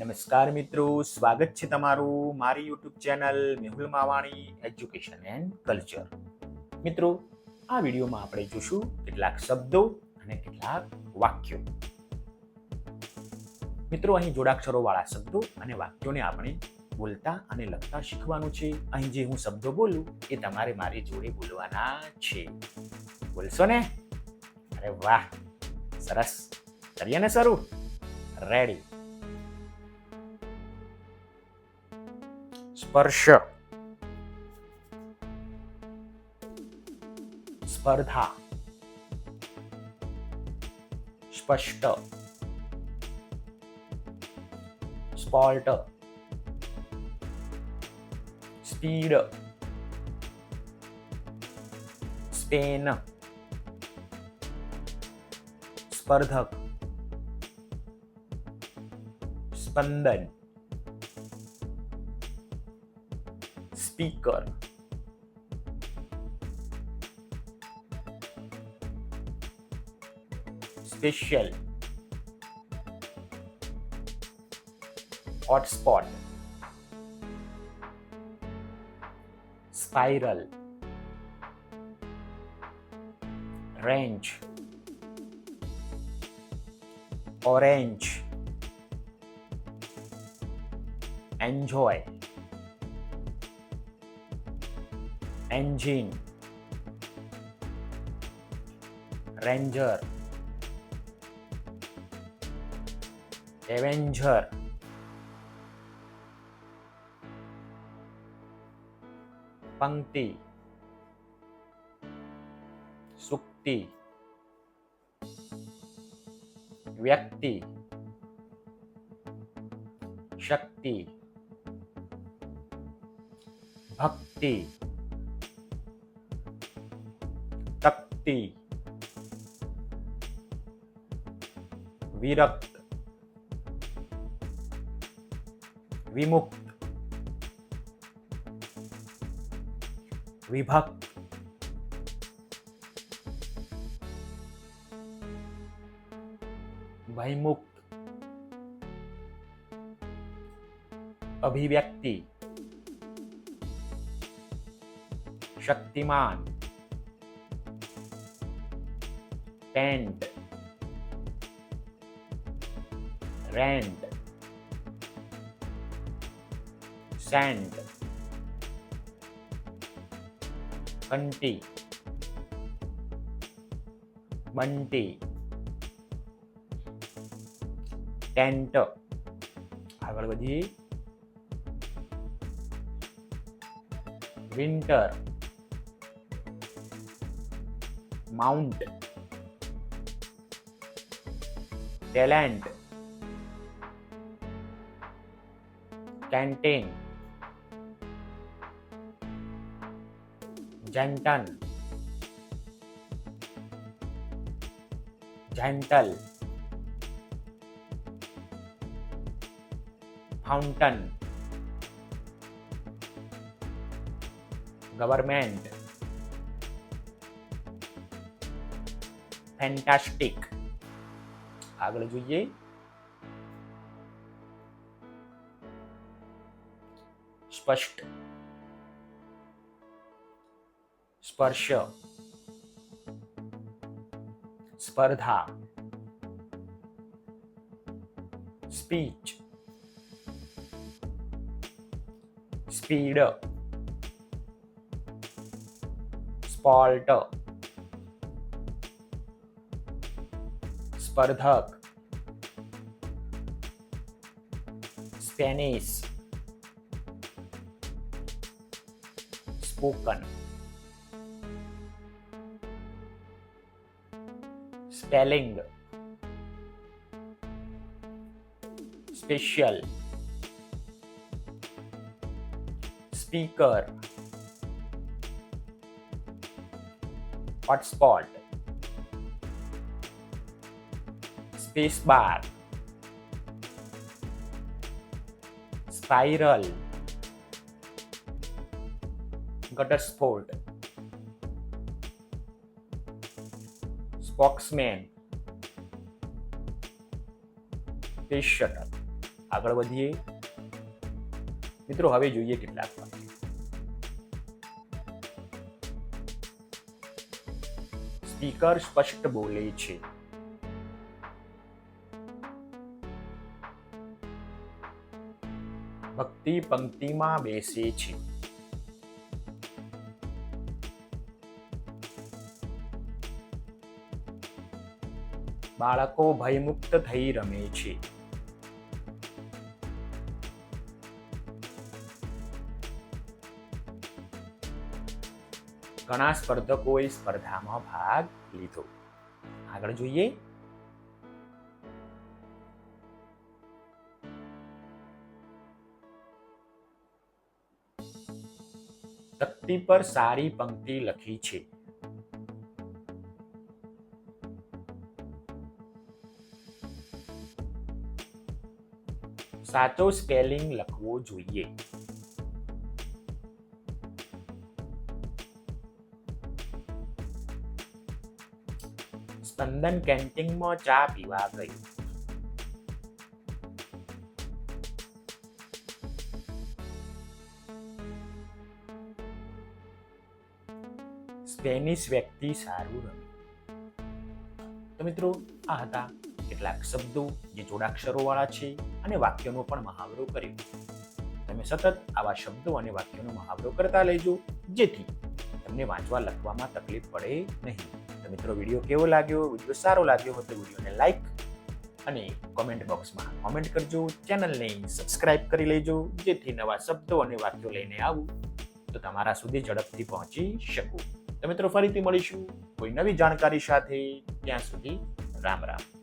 નમસ્કાર મિત્રો, સ્વાગત છે તમારું મારી YouTube channel Mehul Mavani education and culture. મિત્રો, આ વિડીયોમાં આપણે જોશું કેટલાક શબ્દો અને કેટલાક વાક્યો. મિત્રો, અહીં જોડાક્ષરો વાળા શબ્દો અને વાક્યોને આપણે બોલતા અને લખતા શીખવાનું છે. અહીં જે હું શબ્દો બોલું એ તમારે મારી જોડે બોલવાના છે. બોલશો ને? અરે વાહ, સરસ. કરીએ ને શરૂ? રેડી. સ્પર્શ, સ્પર્ધા, સ્પષ્ટ, સ્પોર્ટ, સ્પીડ, સ્પેન, સ્પર્ધક, સ્પંદન, speaker, special, hotspot, spiral, range, orange, enjoy, engine, ranger, avenger, પંક્તિ, સુક્તિ, વ્યક્તિ, શક્તિ, ભક્તિ, તક્તિ, વિરક્ત, વિમુક્ત, વિભક્ત, ભયમુક્ત, અભિવ્યક્તિ, શક્તિમાન, ટેન્ટ, રેન્ટ, સેન્ટ, કંટી, બંટી, ટેન્ટ. આગળ વધીએ. વિન્ટર, માઉન્ટ, ટેલેન્ટ, કેન્ટીન, જેન્ટન, જેન્ટલ, ફાઉન્ટન, ગવર્મેન્ટ, ફેન્ટાસ્ટિક. આગળ જોઈએ. સ્પષ્ટ, સ્પર્શ, સ્પર્ધા, સ્પીચ, સ્પીડ, સ્પોર્ટ, સ્પર્ધક, Spanish, spoken, spelling, special, speaker, hotspot, space bar, spiral, ઘટસ્ફોટ, સ્પોક્સમેન, સ્પેસ શટલ. આગળ વધીએ મિત્રો. હવે જોઈએ કેટલાક વાક્ય. સ્પીકર સ્પષ્ટ બોલે છે. ભક્તિ પંક્તિમાં બેસે છે. બાળકો ભયમુક્ત થઈ રમે છે. ઘણા સ્પર્ધકોએ સ્પર્ધામાં ભાગ લીધો. આગળ જોઈએ. તકતી પર સારી પંક્તિ લખી છે. સાચો સ્પેલિંગ લખવો જોઈએ. સ્પંદન કેન્ટીનમાં ચા પીવા ગઈ. સ્પેનિશ વ્યક્તિ સારું રમે. તો મિત્રો, આ હતા કેટલાક શબ્દો જે જોડાક્ષરો વાળા છે અને વાક્યનો પણ મહાવરો કર્યો. તમે સતત આવા શબ્દો અને વાક્યનો મહાવરો કરતા લેજો, જેથી તમને વાંચવા લખવામાં તકલીફ પડે નહીં. તો મિત્રો, વિડીયો કેવો લાગ્યો? વિડીયો સારો લાગ્યો હોય તો વિડીયોને લાઈક અને કોમેન્ટ બોક્સમાં કોમેન્ટ કરજો. ચેનલને સબસ્ક્રાઇબ કરી લેજો, જેથી નવા શબ્દો અને વાક્યો લઈને આવું તો તમારા સુધી ઝડપથી પહોંચી શકું. તો મિત્રો, ફરીથી મળીશું કોઈ નવી જાણકારી સાથે. ત્યાં સુધી રામ રામ.